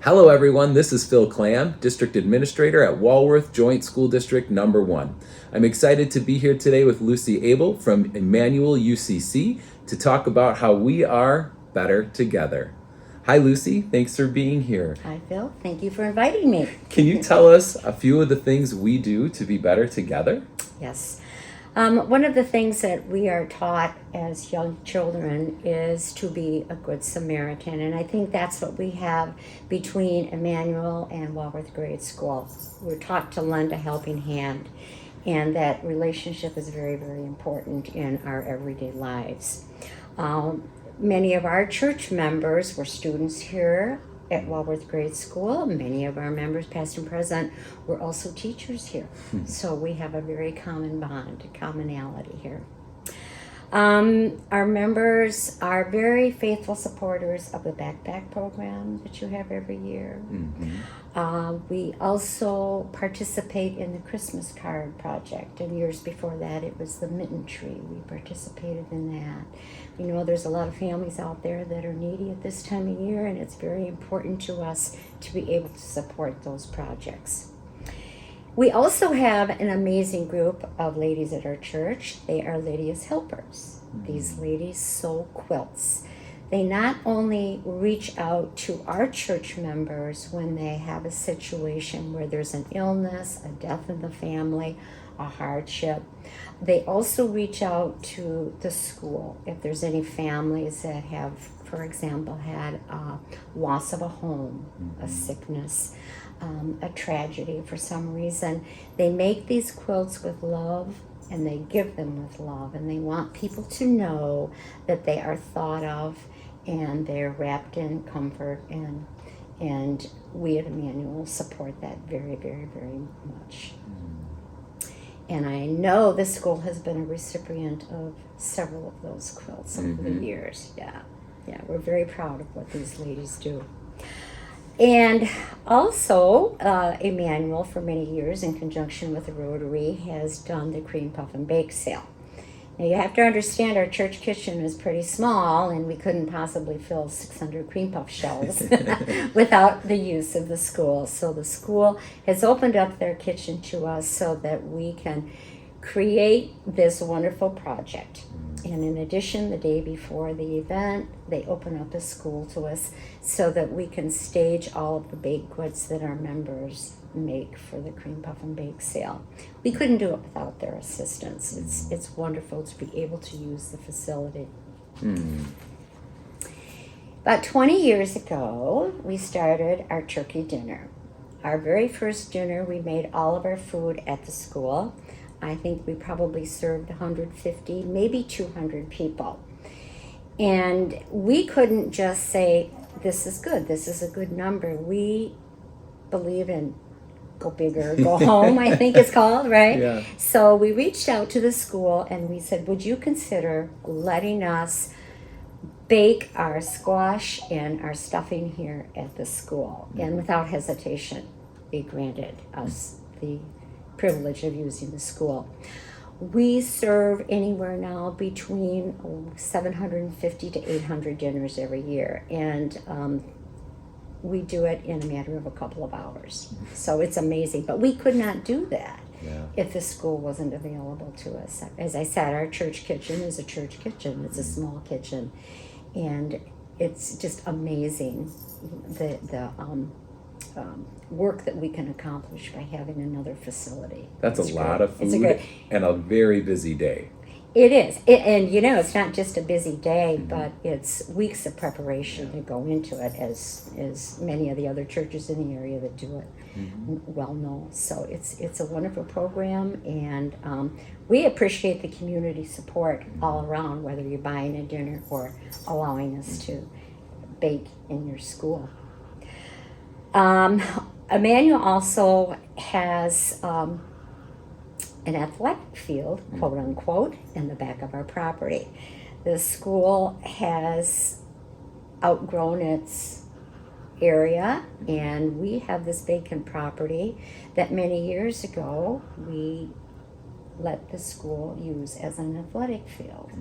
Hello everyone, this is Phil Clam, District Administrator at Walworth Joint School District Number 1. I'm excited to be here today with Lucy Abel from Emmanuel UCC to talk about how we are better together. Hi Lucy, thanks for being here. Hi Phil, thank you for inviting me. Can you tell us a few of the things we do to be better together? Yes. One of the things that we are taught as young children is to be a good Samaritan, and I think that's what we have between Emmanuel and Walworth Grade School. We're taught to lend a helping hand, and that relationship is very, very important in our everyday lives. Many of our church members were students here at Walworth Grade School. Many of our members, past and present, were also teachers here. So we have a very common bond, a commonality here. Our members are very faithful supporters of the backpack program that you have every year. We also participate in the Christmas card project, and years before that it was the mitten tree. We participated in that. We know there's a lot of families out there that are needy at this time of year, and it's very important to us to be able to support those projects. We also have an amazing group of ladies at our church. They are Ladies Helpers. These ladies sew quilts. They not only reach out to our church members when they have a situation where there's an illness, a death in the family, a hardship. They also reach out to the school if there's any families that have, for example, had a loss of a home, a sickness, a tragedy for some reason. They make these quilts with love, and they give them with love, and they want people to know that they are thought of and they're wrapped in comfort, and we at Emmanuel support that very, very, very much. And I know the school has been a recipient of several of those quilts over the years. Yeah, we're very proud of what these ladies do. And also, Emmanuel, for many years, in conjunction with the Rotary, has done the cream puff and bake sale. Now, you have to understand our church kitchen is pretty small, and we couldn't possibly fill 600 cream puff shelves without the use of the school. So the school has opened up their kitchen to us so that we can create this wonderful project. And in addition, the day before the event, they open up the school to us so that we can stage all of the baked goods that our members make for the cream puff and bake sale. We couldn't do it without their assistance. It's wonderful to be able to use the facility. About 20 years ago, we started our turkey dinner. Our very first dinner, we made all of our food at the school. I think we probably served 150, maybe 200 people. And we couldn't just say, this is good, this is a good number. We believe in go big or go home, I think it's called, right? Yeah. So we reached out to the school and we said, would you consider letting us bake our squash and our stuffing here at the school? And without hesitation, they granted us the privilege of using the school. We serve anywhere now between 750 to 800 dinners every year, and we do it in a matter of a couple of hours. So it's amazing, but we could not do that if the school wasn't available to us. As I said, our church kitchen is a church kitchen. It's a small kitchen, and it's just amazing the work that we can accomplish by having another facility. That's a lot of food and a very busy day. It is. And you know, it's not just a busy day, but it's weeks of preparation to go into it, as many of the other churches in the area that do it well know. So it's a wonderful program, and we appreciate the community support all around, whether you're buying a dinner or allowing us to bake in your school. Emmanuel also has an athletic field, quote unquote, in the back of our property. The school has outgrown its area, and we have this vacant property that many years ago we let the school use as an athletic field.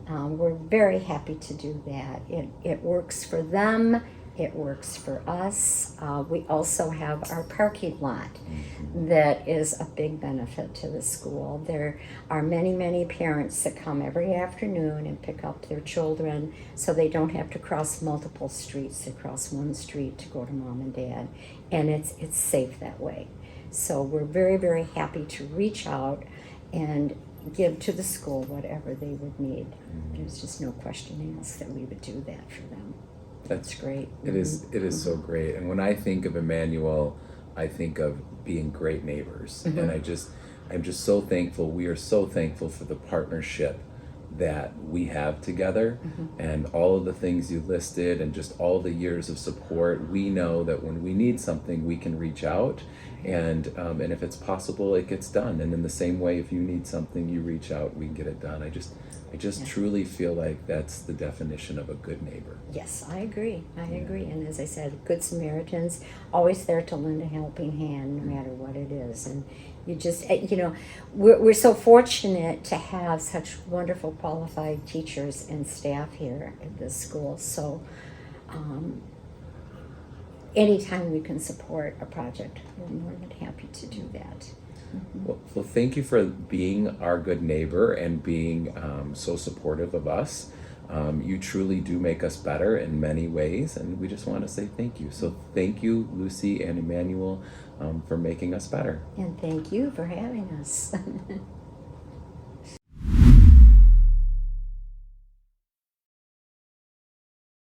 We're very happy to do that. It works for them It works for us. We also have our parking lot Mm-hmm. that is a big benefit to the school. There are many, many parents that come every afternoon and pick up their children so they don't have to cross multiple streets. They cross one street to go to mom and dad, and it's safe that way. So we're very, very happy to reach out and give to the school whatever they would need. There's just no question asked that we would do that for them. That's great. It is. It is so great. And when I think of Emmanuel, I think of being great neighbors. And I'm just so thankful. We are so thankful for the partnership that we have together, and all of the things you listed, and just all the years of support. We know that when we need something, we can reach out, and if it's possible, it gets done. And in the same way, if you need something, you reach out, we can get it done. I just truly feel like that's the definition of a good neighbor. Yes, I agree. I agree. And as I said, Good Samaritans, always there to lend a helping hand no matter what it is. And you just, we're so fortunate to have such wonderful qualified teachers and staff here at this school. So anytime we can support a project, we're more than happy to do that. Well, thank you for being our good neighbor and being so supportive of us. You truly do make us better in many ways, and we just want to say thank you. So thank you, Lucy and Emmanuel, for making us better. And thank you for having us.